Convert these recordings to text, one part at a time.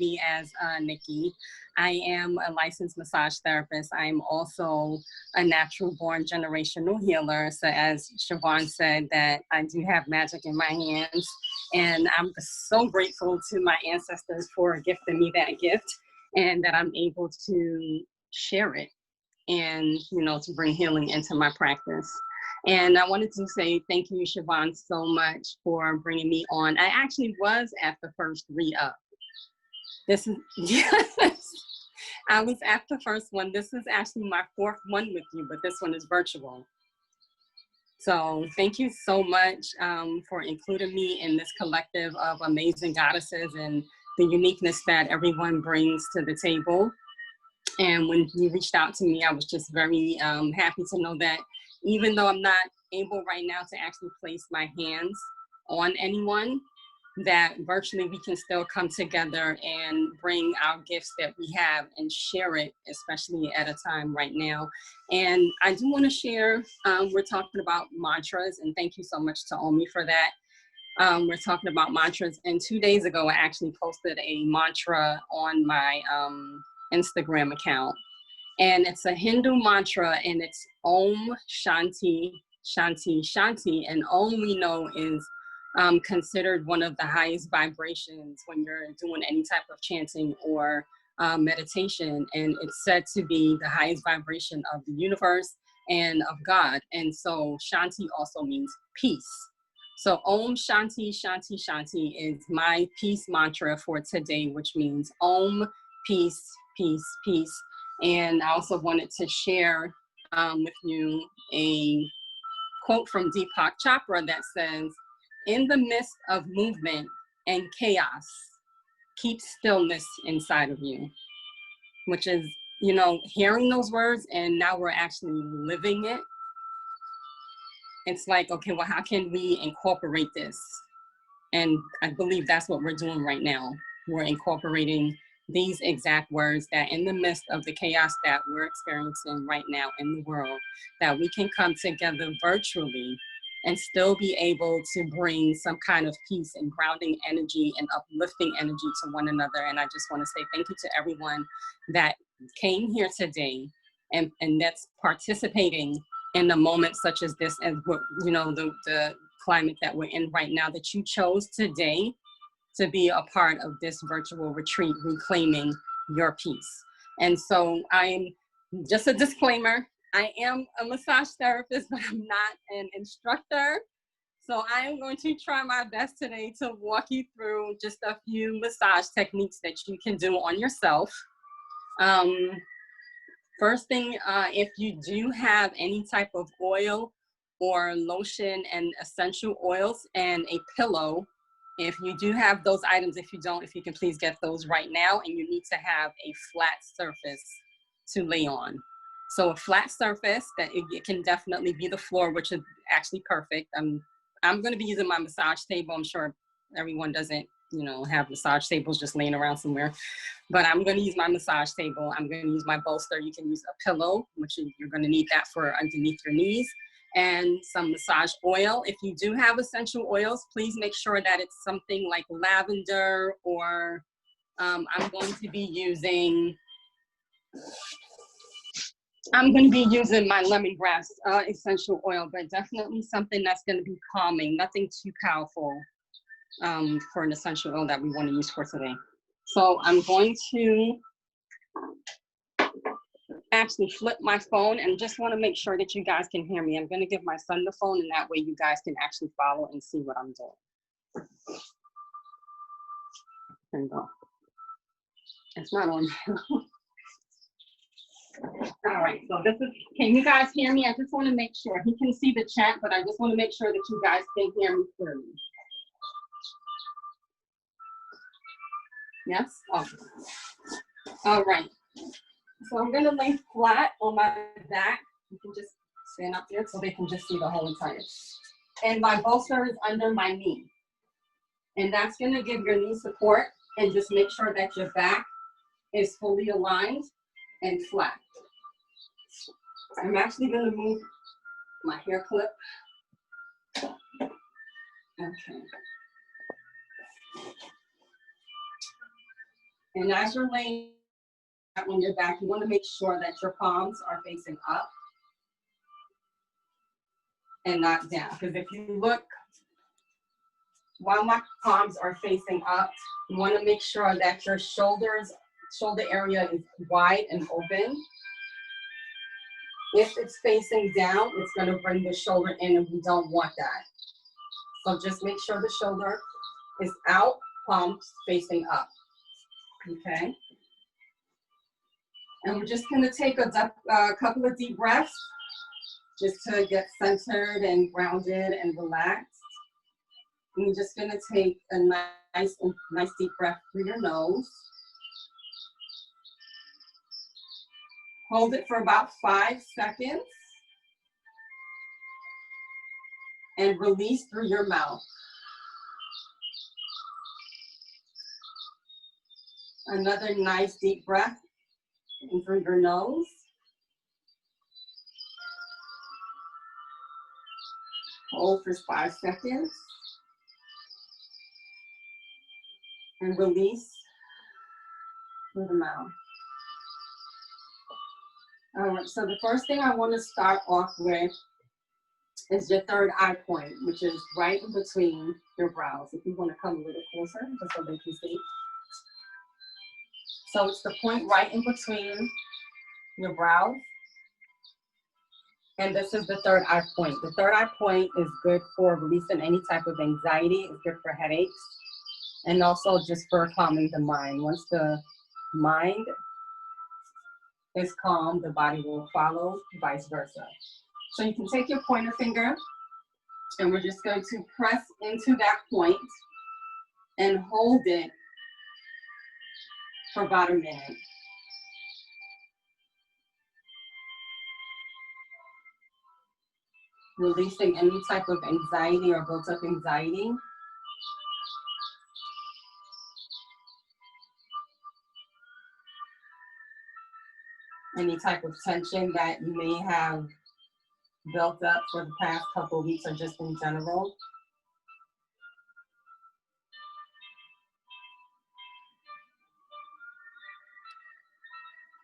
me as Nikki. I am a licensed massage therapist. I'm also a natural born generational healer. So as Siobhan said, that I do have magic in my hands. And I'm so grateful to my ancestors for gifting me that gift and that I'm able to share it and, you know, to bring healing into my practice. And I wanted to say thank you, Siobhan, so much for bringing me on. I actually was at the first ReUp. This is, yes, I was at the first one. This is actually my fourth one with you, but this one is virtual. So thank you so much for including me in this collective of amazing goddesses and the uniqueness that everyone brings to the table. And when you reached out to me, I was just very happy to know that even though I'm not able right now to actually place my hands on anyone, that virtually we can still come together and bring our gifts that we have and share it, especially at a time right now. And I do want to share, we're talking about mantras, and thank you so much to Omi for that. We're talking about mantras, and 2 days ago, I actually posted a mantra on my Instagram account. And it's a Hindu mantra, and it's Om Shanti, Shanti, Shanti. And Om, we know, is considered one of the highest vibrations when you're doing any type of chanting or meditation. And it's said to be the highest vibration of the universe and of God. And so Shanti also means peace. So Om Shanti, Shanti, Shanti is my peace mantra for today, which means Om, peace, peace, peace. And I also wanted to share with you a quote from Deepak Chopra that says, "In the midst of movement and chaos, keep stillness inside of you," which is, you know, hearing those words and now we're actually living it. It's like, okay, well, how can we incorporate this? And I believe that's what we're doing right now. We're incorporating these exact words, that in the midst of the chaos that we're experiencing right now in the world, that we can come together virtually and still be able to bring some kind of peace and grounding energy and uplifting energy to one another. And I just want to say thank you to everyone that came here today and that's participating in a moment such as this, and what, you know, the climate that we're in right now, that you chose today to be a part of this virtual retreat, reclaiming your peace. And so I'm just a disclaimer, I am a massage therapist, but I'm not an instructor. So I am going to try my best today to walk you through just a few massage techniques that you can do on yourself. First thing, if you do have any type of oil or lotion and essential oils and a pillow, if you do have those items, if you don't, if you can please get those right now, and you need to have a flat surface to lay on. So a flat surface, that it can definitely be the floor, which is actually perfect. I'm going to be using my massage table. I'm sure everyone doesn't, you know, have massage tables just laying around somewhere, but I'm going to use my massage table. I'm going to use my bolster. You can use a pillow, which you're going to need that for underneath your knees, and some massage oil. If you do have essential oils, please make sure that it's something like lavender, or I'm going to be using my lemongrass essential oil, but definitely something that's going to be calming, nothing too powerful for an essential oil that we want to use for today. So I'm going to actually flip my phone and just want to make sure that you guys can hear me. I'm going to give my son the phone, and that way you guys can actually follow and see what I'm doing. There you go. It's not on. All right, so this is, can you guys hear me? I just want to make sure. He can see the chat, but I just want to make sure that you guys can hear me clearly. Yes? Okay. All right. So I'm going to lay flat on my back. You can just stand up there so they can just see the whole entire. And my bolster is under my knee. And that's going to give your knee support, and just make sure that your back is fully aligned and flat. I'm actually going to move my hair clip. Okay. And as you're laying on your back, you want to make sure that your palms are facing up and not down. Because if you look, while my palms are facing up, you want to make sure that your shoulder area is wide and open. If it's facing down, it's going to bring the shoulder in, and we don't want that. So just make sure the shoulder is out, palms facing up. Okay. And we're just going to take a couple of deep breaths just to get centered and grounded and relaxed. And you're just going to take a nice deep breath through your nose. Hold it for about 5 seconds. And release through your mouth. Another nice deep breath in through your nose. Hold for 5 seconds. And release through the mouth. All right, so the first thing I want to start off with is your third eye point, which is right in between your brows. If you want to come a little closer, just so they can see. So it's the point right in between your brows. And this is the third eye point. The third eye point is good for releasing any type of anxiety. It's good for headaches. And also just for calming the mind. Once the mind is calm, the body will follow, vice versa. So you can take your pointer finger, and we're just going to press into that point and hold it for about a minute. Releasing any type of anxiety or built up anxiety. Any type of tension that you may have built up for the past couple of weeks or just in general.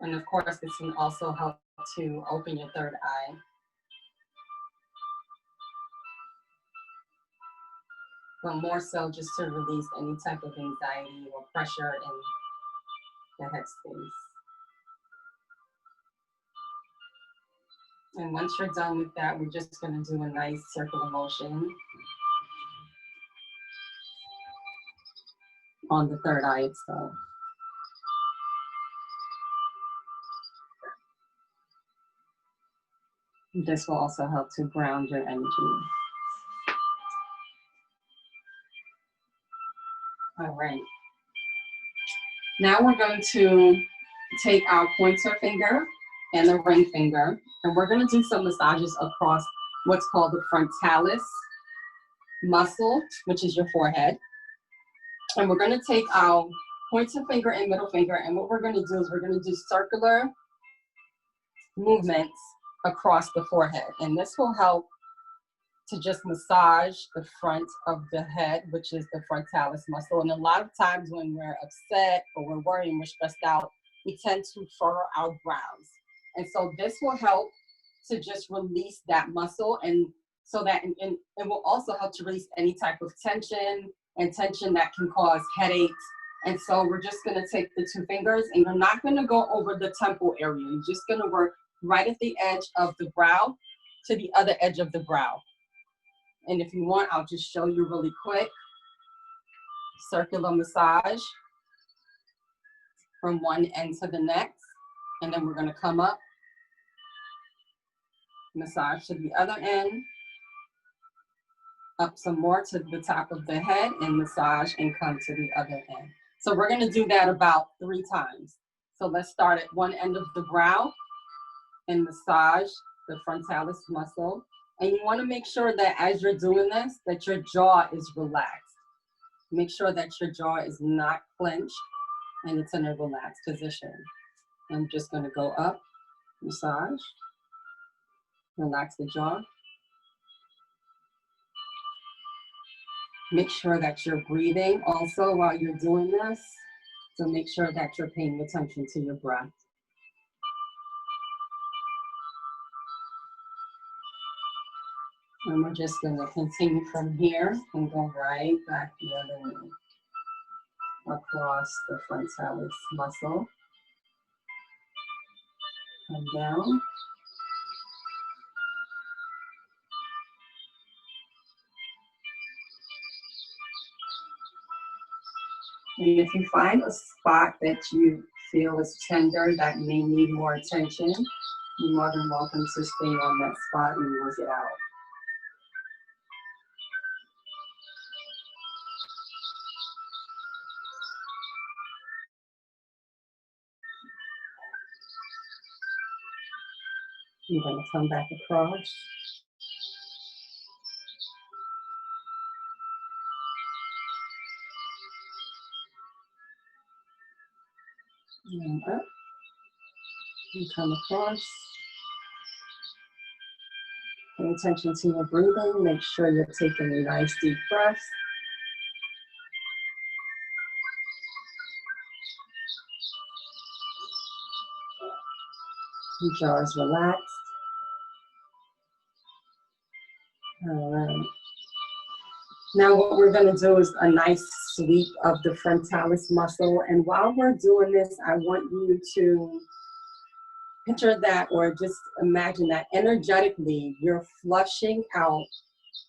And of course, this can also help to open your third eye. But more so just to release any type of anxiety or pressure in the headspace. And once you're done with that, we're just going to do a nice circular motion on the third eye itself. This will also help to ground your energy. All right. Now we're going to take our pointer finger and the ring finger, and we're going to do some massages across what's called the frontalis muscle, which is your forehead. And we're going to take our pointer finger and middle finger, and what we're going to do is we're going to do circular movements across the forehead. And this will help to just massage the front of the head, which is the frontalis muscle. And a lot of times when we're upset or we're worried and we're stressed out, we tend to furrow our brows. And so this will help to just release that muscle, and so that and it will also help to release any type of tension that can cause headaches. And so we're just going to take the 2 fingers, and you're not going to go over the temple area. You're just going to work right at the edge of the brow to the other edge of the brow. And if you want, I'll just show you really quick. Circular massage from one end to the next. And then we're going to come up, massage to the other end, up some more to the top of the head, and massage and come to the other end. So we're going to do that about 3 times. So let's start at one end of the brow and massage the frontalis muscle. And you want to make sure that as you're doing this, that your jaw is relaxed. Make sure that your jaw is not clenched and it's in a relaxed position. I'm just going to go up, massage, relax the jaw. Make sure that you're breathing also while you're doing this. So make sure that you're paying attention to your breath. And we're just going to continue from here and go right back the other way across the frontalis muscle. Come down. And if you find a spot that you feel is tender that may need more attention, you're more than welcome to stay on that spot and work it out. You're going to come back across. And up. And come across. Pay attention to your breathing. Make sure you're taking a nice deep breath. Your jaw is relaxed. All right. Now what we're going to do is a nice sweep of the frontalis muscle. And while we're doing this, I want you to picture that, or just imagine that energetically you're flushing out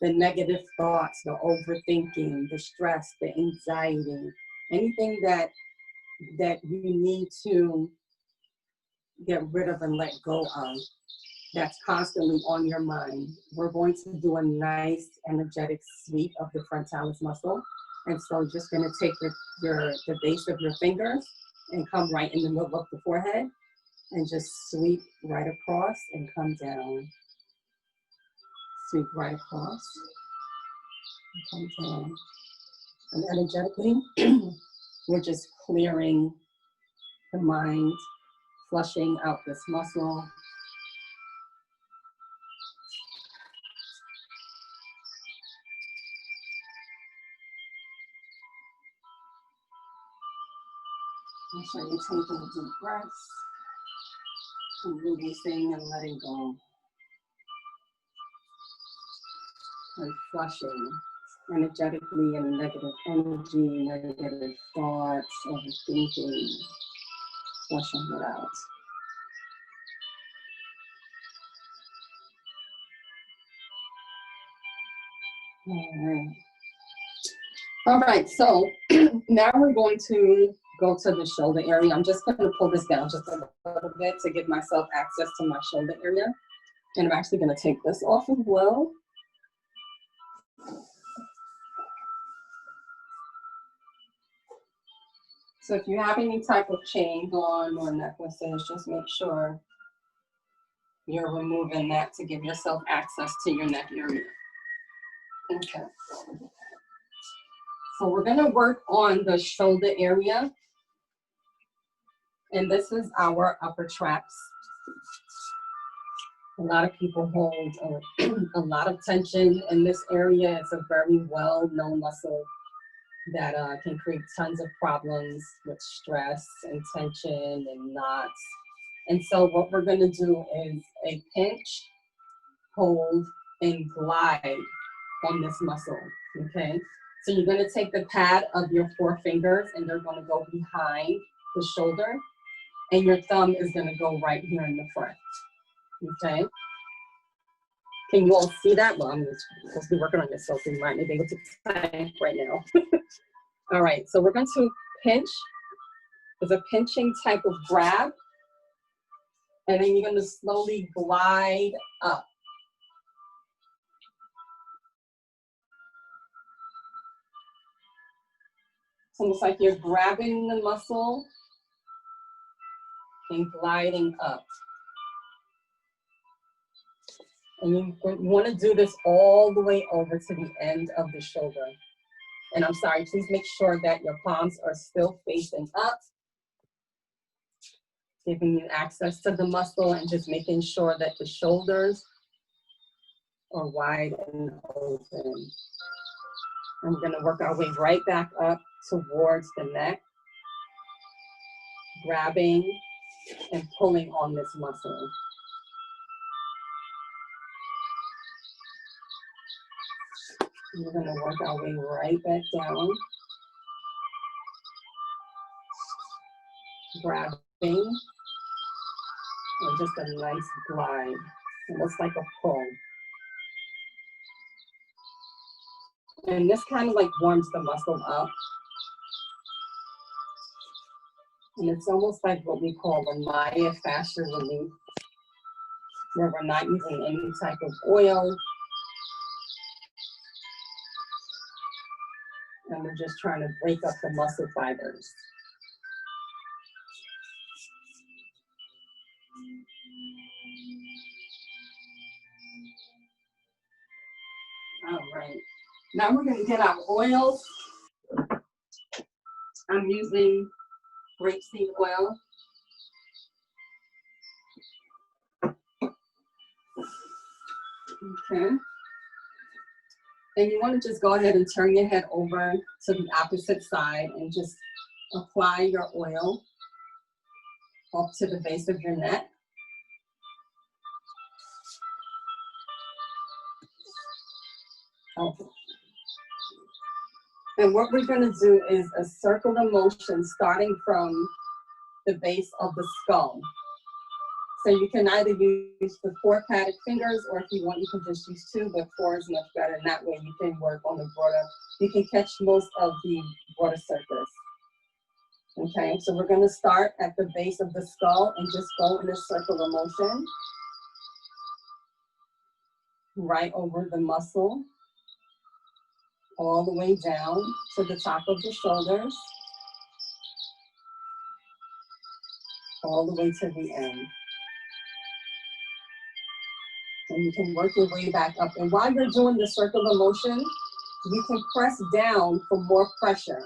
the negative thoughts, the overthinking, the stress, the anxiety, anything that you need to get rid of and let go of that's constantly on your mind. We're going to do a nice energetic sweep of the frontalis muscle. And so just going to take the base of your fingers and come right in the middle of the forehead and just sweep right across and come down. Sweep right across and come down. And energetically, we're just clearing the mind, flushing out this muscle. Make sure you're taking a deep breath and releasing and letting go. And flushing energetically and negative energy, negative thoughts, overthinking, flushing it out. All right, so now we're going to go to the shoulder area. I'm just going to pull this down just a little bit to give myself access to my shoulder area. And I'm actually going to take this off as well. So if you have any type of chains on or necklaces, just make sure you're removing that to give yourself access to your neck area. Okay. So we're going to work on the shoulder area. And this is our upper traps. A lot of people hold a lot of tension in this area. It's a very well-known muscle that can create tons of problems with stress and tension and knots. And so what we're going to do is a pinch, hold, and glide on this muscle, okay? So you're going to take the pad of your forefingers and they're going to go behind the shoulder, and your thumb is going to go right here in the front, okay? Can you all see that? Well, I'm supposed to be working on this, so you might be able to type right now. All right, so we're going to pinch. There's a pinching type of grab, and then you're going to slowly glide up. It's almost like you're grabbing the muscle and gliding up. And you want to do this all the way over to the end of the shoulder. And I'm sorry, please make sure that your palms are still facing up, giving you access to the muscle and just making sure that the shoulders are wide and open. And we're going to work our way right back up towards the neck. grabbing and pulling on this muscle. We're gonna work our way right back down. Grabbing, and just a nice glide. Almost like a pull. And this kind of like warms the muscle up. And it's almost like what we call a myofascial relief, where we're not using any type of oil. And we're just trying to break up the muscle fibers. All right. Now we're going to get our oils. I'm using grapeseed oil. Okay. And you want to just go ahead and turn your head over to the opposite side and just apply your oil up to the base of your neck. Okay. And what we're going to do is a circular motion starting from the base of the skull. So you can either use the 4 padded fingers, or if you want, you can just use 2, but 4 is much better. And that way you can work on the broader, you can catch most of the broader surface. Okay, so we're going to start at the base of the skull and just go in a circular motion right over the muscle, all the way down to the top of the shoulders, all the way to the end. And you can work your way back up. And while you're doing the circular motion, you can press down for more pressure.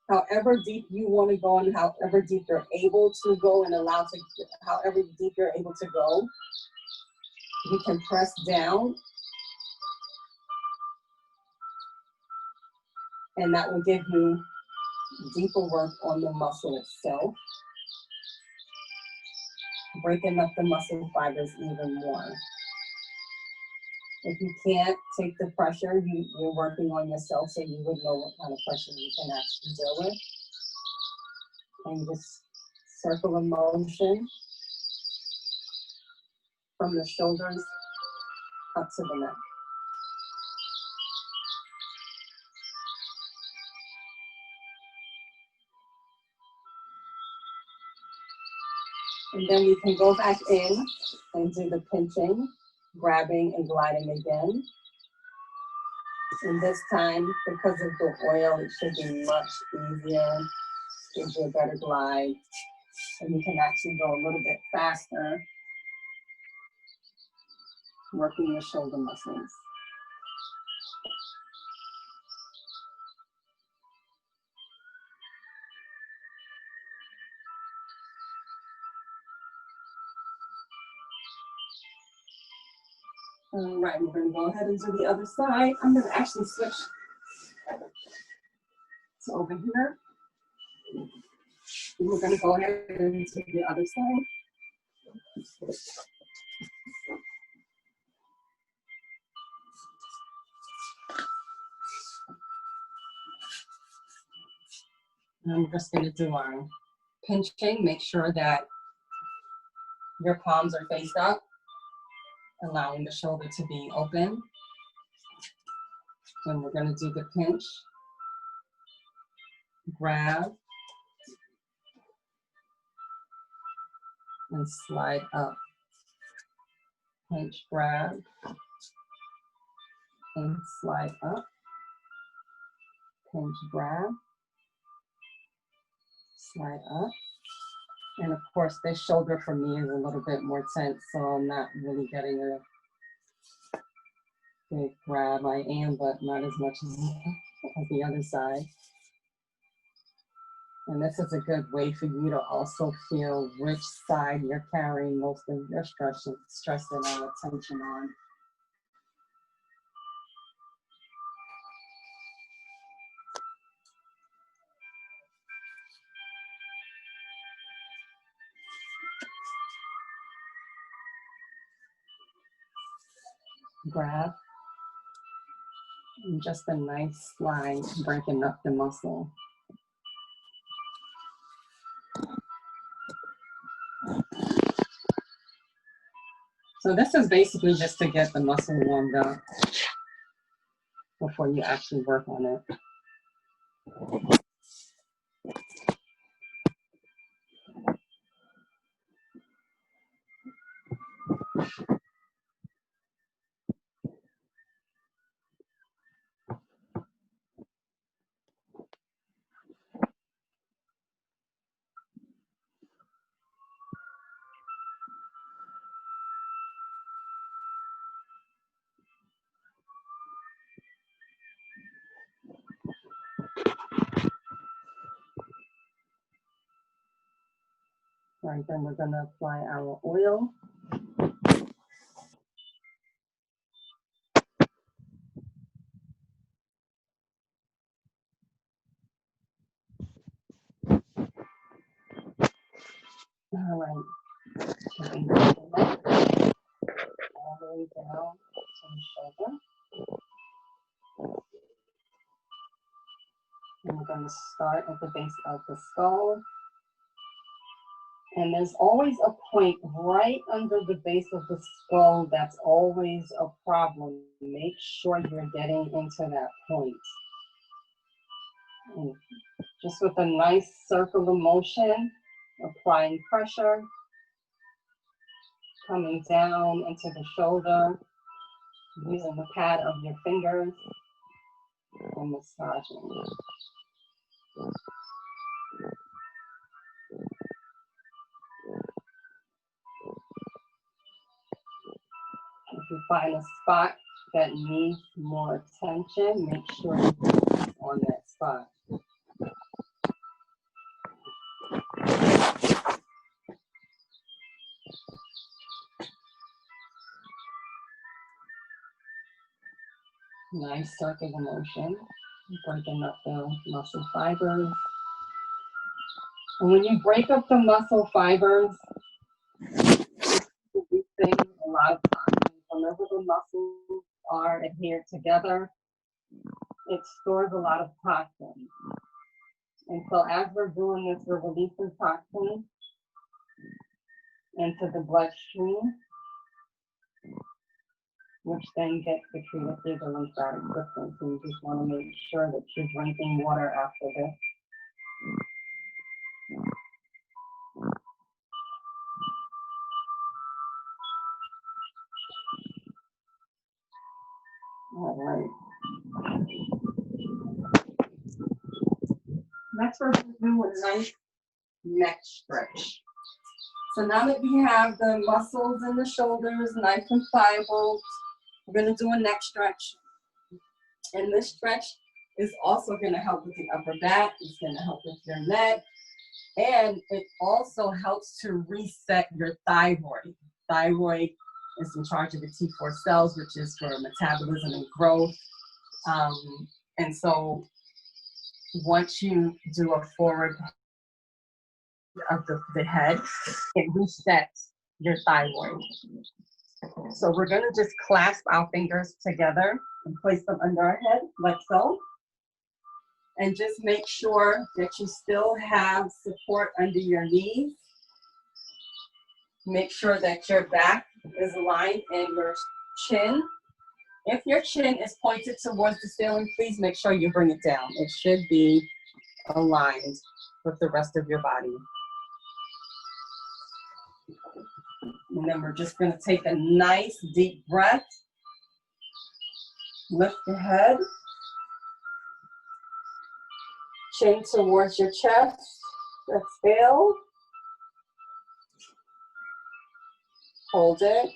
However deep you want to go and however deep you're able to go and however deep you're able to go, you can press down. And that will give you deeper work on the muscle itself, breaking up the muscle fibers even more. If you can't take the pressure, you're working on yourself, so you would know what kind of pressure you can actually deal with. And just circular motion from the shoulders up to the neck. And then we can go back in and do the pinching, grabbing and gliding again. And this time, because of the oil, it should be much easier, gives you a better glide. And you can actually go a little bit faster, working your shoulder muscles. All right, we're gonna go ahead and do the other side. I'm gonna actually switch to over here. And we're gonna go ahead and do the other side. And I'm just gonna do our pinching. Make sure that your palms are faced up, allowing the shoulder to be open. And we're gonna do the pinch, grab, and slide up. Pinch, grab, and slide up. Pinch, grab, slide up. And of course, this shoulder for me is a little bit more tense, so I'm not really getting a big grab. I am, but not as much as the other side. And this is a good way for you to also feel which side you're carrying most of your stress and attention on. grab, and just a nice slide, breaking up the muscle. So this is basically just to get the muscle warmed up before you actually work on it. All right, then we're gonna apply our oil. All right, all the way down to the shoulder. And we're gonna start at the base of the skull. And there's always a point right under the base of the skull that's always a problem. Make sure you're getting into that point. And just with a nice circular motion, applying pressure, coming down into the shoulder, using the pad of your fingers, and massaging. If you find a spot that needs more attention, make sure you focus on that spot. Nice circular motion, breaking up the muscle fibers. And when you break up the muscle fibers, we think a lot of times whenever the muscles are adhered together, it stores a lot of toxins. And so as we're doing this, we're releasing toxins into the bloodstream, which then gets secreted through the lymphatic system. So you just want to make sure that you're drinking water after this. All right. Next, we're going to do a nice neck stretch. So now that we have the muscles in the shoulders nice and pliable, we're going to do a neck stretch. And this stretch is also going to help with the upper back. It's going to help with your neck. And it also helps to reset your thyroid. Thyroid is in charge of the T4 cells, which is for metabolism and growth. And so once you do a forward of the head, it resets your thyroid. So we're going to just clasp our fingers together and place them under our head, like so. And just make sure that you still have support under your knees. Make sure that your back is aligned and your chin. If your chin is pointed towards the ceiling, please make sure you bring it down. It should be aligned with the rest of your body. And then we're just going to take a nice deep breath. Lift the head. Chin towards your chest. Exhale. Hold it.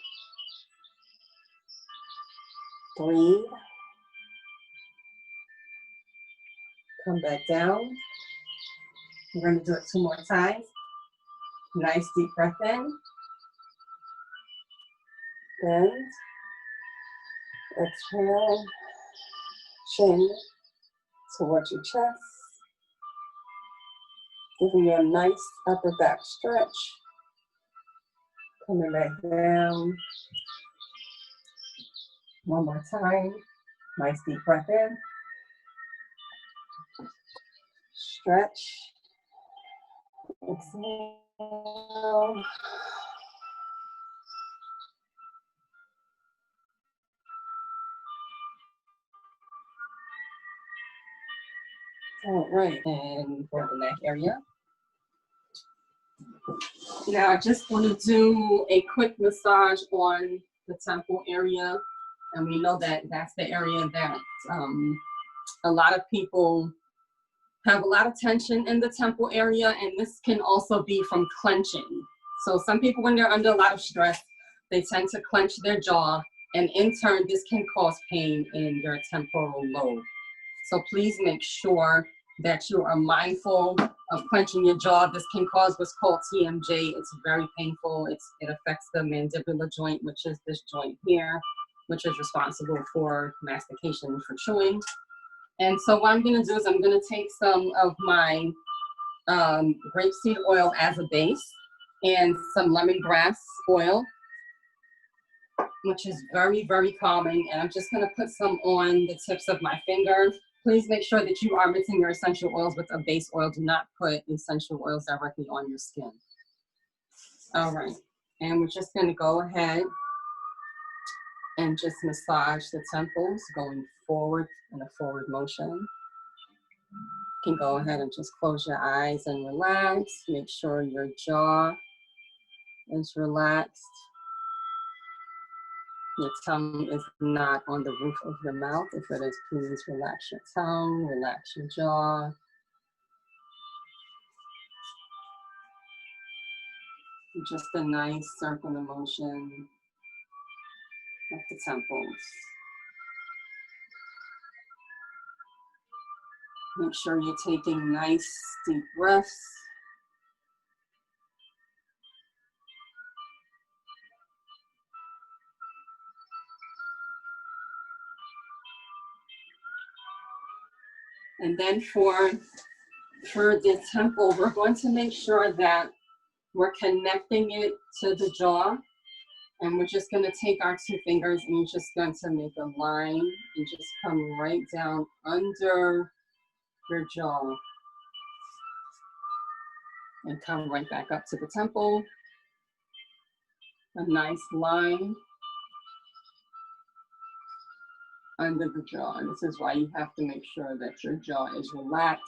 Breathe. Come back down. We're going to do it 2 more times. Nice deep breath in. Bend. Exhale. Chin towards your chest. Giving you a nice upper back stretch. Coming back down. One more time. Nice deep breath in. Stretch. Exhale. All right, and for the neck area. Now I just want to do a quick massage on the temple area. And we know that that's the area that a lot of people have a lot of tension in the temple area, and this can also be from clenching. So some people, when they're under a lot of stress, they tend to clench their jaw, and in turn, this can cause pain in your temporal lobe. So please make sure that you are mindful of clenching your jaw. This can cause what's called TMJ. It's very painful. It affects the mandibular joint, which is this joint here, which is responsible for mastication and for chewing. And so what I'm gonna do is I'm gonna take some of my grapeseed oil as a base and some lemongrass oil, which is very, very calming. And I'm just gonna put some on the tips of my fingers. Please make sure that you are mixing your essential oils with a base oil. Do not put essential oils directly on your skin. All right, and we're just gonna go ahead and just massage the temples going forward in a forward motion. You can go ahead and just close your eyes and relax. Make sure your jaw is relaxed. Your tongue is not on the roof of your mouth. If it is, please relax your tongue, relax your jaw. Just a nice circular motion of the temples. Make sure you're taking nice deep breaths. And then for the temple, we're going to make sure that we're connecting it to the jaw. And we're just going to take our two fingers and you're just going to make a line and just come right down under your jaw. And come right back up to the temple. A nice line under the jaw. And this is why you have to make sure that your jaw is relaxed.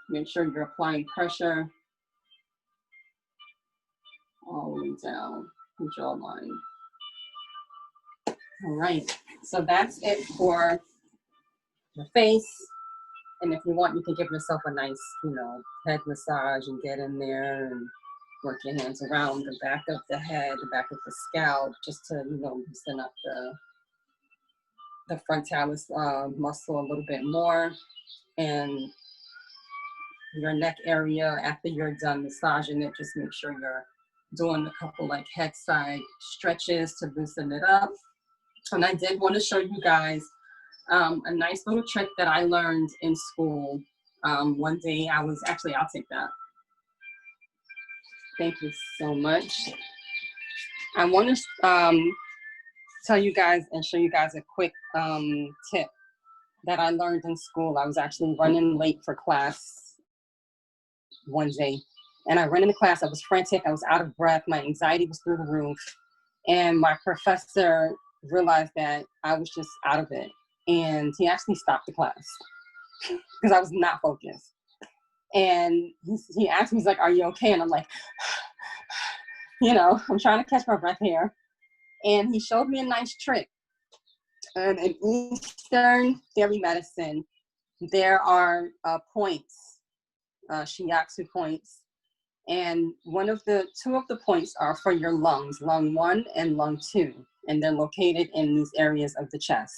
Make sure you're applying pressure all the way down the jawline. All right, so that's it for your face. And if you want, you can give yourself a nice, head massage and get in there and work your hands around the back of the head, the back of the scalp, just to, loosen up the frontalis muscle a little bit more. And your neck area, after you're done massaging it, just make sure you're doing a couple like head side stretches to loosen it up. And I did want to show you guys a nice little trick that I learned in school. One day I'll take that. Thank you so much. I want to tell you guys and show you guys a quick tip that I learned in school. I was actually running late for class one day, and I ran into class. I was frantic. I was out of breath. My anxiety was through the roof. And my professor realized that I was just out of it. And he actually stopped the class because I was not focused. And he asked me, he's like, "Are you okay?" And I'm like, I'm trying to catch my breath here. And he showed me a nice trick. In Eastern fairy medicine, there are points, shiatsu points. And two of the points are for your lungs, lung 1 and lung 2. And they're located in these areas of the chest.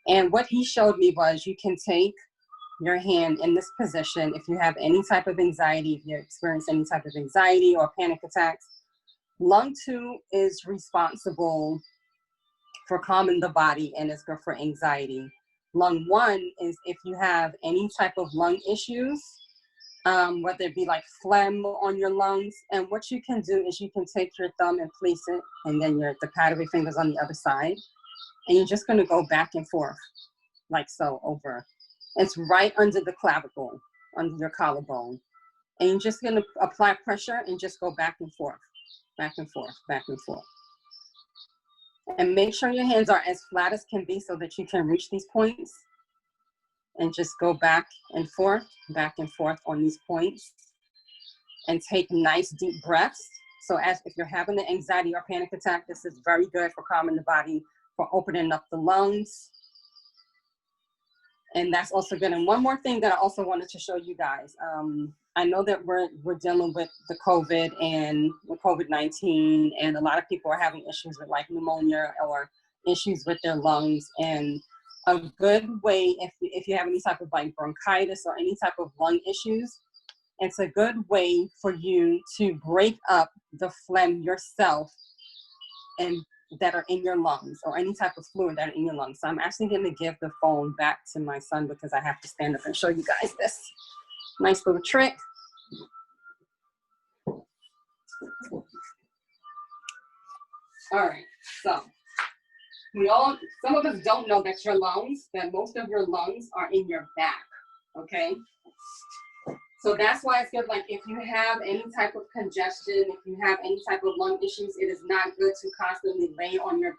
And what he showed me was you can take your hand in this position if you have any type of anxiety, if you experience any type of anxiety or panic attacks. Lung 2 is responsible for calming the body and is good for anxiety. Lung 1 is if you have any type of lung issues whether it be like phlegm on your lungs. And what you can do is you can take your thumb and place it, and then the pad of your fingers on the other side. And you're just gonna go back and forth, like so, over. It's right under the clavicle, under your collarbone. And you're just gonna apply pressure and just go back and forth, back and forth, back and forth. And make sure your hands are as flat as can be so that you can reach these points. And just go back and forth on these points. And take nice deep breaths. So as if you're having an anxiety or panic attack, this is very good for calming the body, for opening up the lungs. And that's also good. And one more thing that I also wanted to show you guys. I know that we're dealing with the COVID and with COVID-19, and a lot of people are having issues with like pneumonia or issues with their lungs. And a good way, if you have any type of like bronchitis or any type of lung issues, it's a good way for you to break up the phlegm yourself and that are in your lungs, or any type of fluid that are in your lungs. So I'm actually going to give the phone back to my son because I have to stand up and show you guys this nice little trick. All right, so some of us don't know that most of your lungs are in your back, okay? So that's why it's good, like if you have any type of congestion, if you have any type of lung issues, it is not good to constantly lay on your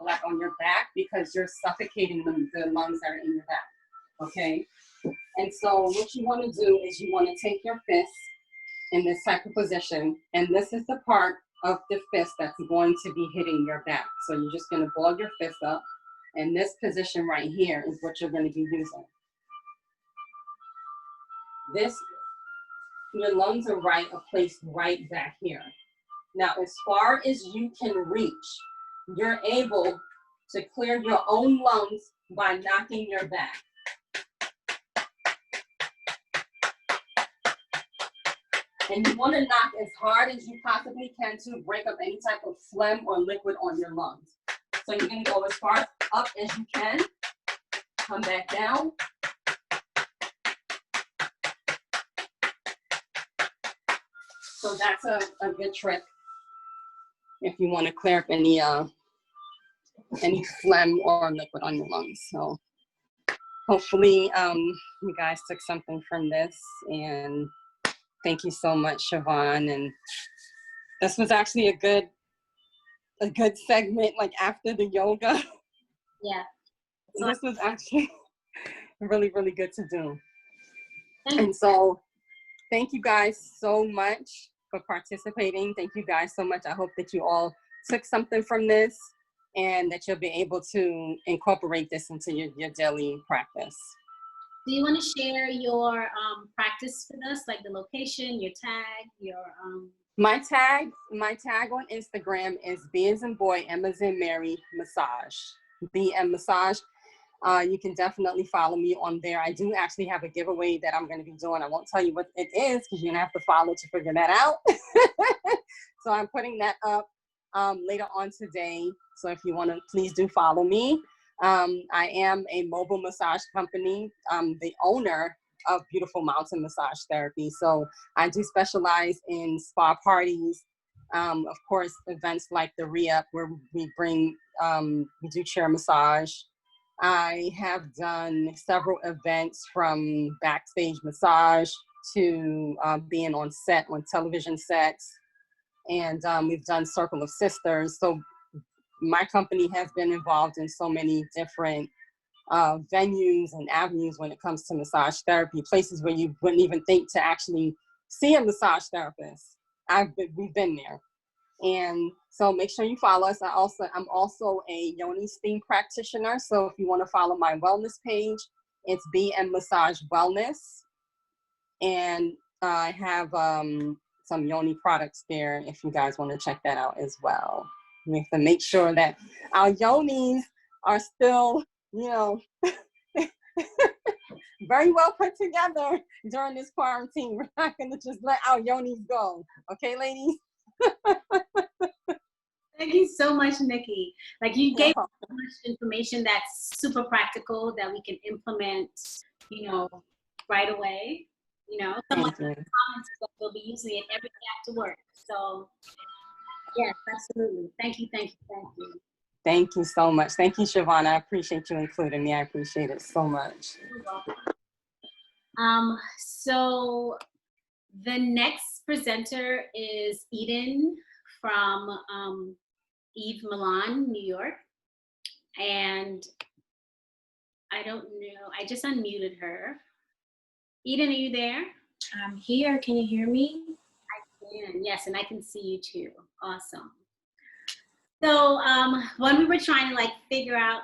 back because you're suffocating the lungs that are in your back, okay? And so what you want to do is you want to take your fist in this type of position, and this is the part of the fist that's going to be hitting your back. So you're just going to ball your fist up, and this position right here is what you're going to be using. Your lungs are placed right back here. Now, as far as you can reach, you're able to clear your own lungs by knocking your back. And you want to knock as hard as you possibly can to break up any type of phlegm or liquid on your lungs. So you're going to go as far up as you can, come back down. So that's a good trick if you want to clear up any phlegm or liquid on your lungs. So hopefully you guys took something from this, and thank you so much, Siobhan. And this was actually a good segment, like after the yoga. Yeah. So this was actually really, really good to do. And so thank you guys so much for participating. Thank you guys so much. I hope that you all took something from this and that you'll be able to incorporate this into your daily practice. Do you want to share your practice with us, like the location, your tag, your My tag on Instagram is B as in boy, M as in Mary, massage. BM massage. You can definitely follow me on there. I do actually have a giveaway that I'm going to be doing. I won't tell you what it is because you're going to have to follow to figure that out. So I'm putting that up later on today. So if you want to, please do follow me. I am a mobile massage company. I'm the owner of Beautiful Mountain Massage Therapy. So I do specialize in spa parties. Of course, events like the ReUp where we do chair massage. I have done several events from backstage massage to being on set, on television sets. And we've done Circle of Sisters. So my company has been involved in so many different venues and avenues when it comes to massage therapy, places where you wouldn't even think to actually see a massage therapist. We've been there. And so make sure you follow us. I'm also a yoni steam practitioner. So if you want to follow my wellness page, it's BM Massage Wellness. And I have some yoni products there if you guys want to check that out as well. We have to make sure that our yonis are still, very well put together during this quarantine. We're not going to just let our yonis go. Okay, ladies? Thank you so much, Nikki. Like, you gave so much information that's super practical that we can implement, right away. You know, someone Thank you. comments that they'll be using it every day after work. So yes, absolutely. Thank you, thank you, thank you. Thank you so much. Thank you, Siobhan. I appreciate you including me. I appreciate it so much. You're welcome. So the next presenter is Eden from Eve Milan, New York. And I don't know, I just unmuted her. Eden, are you there? I'm here. Can you hear me? I can, yes, and I can see you too. Awesome. So when we were trying to like figure out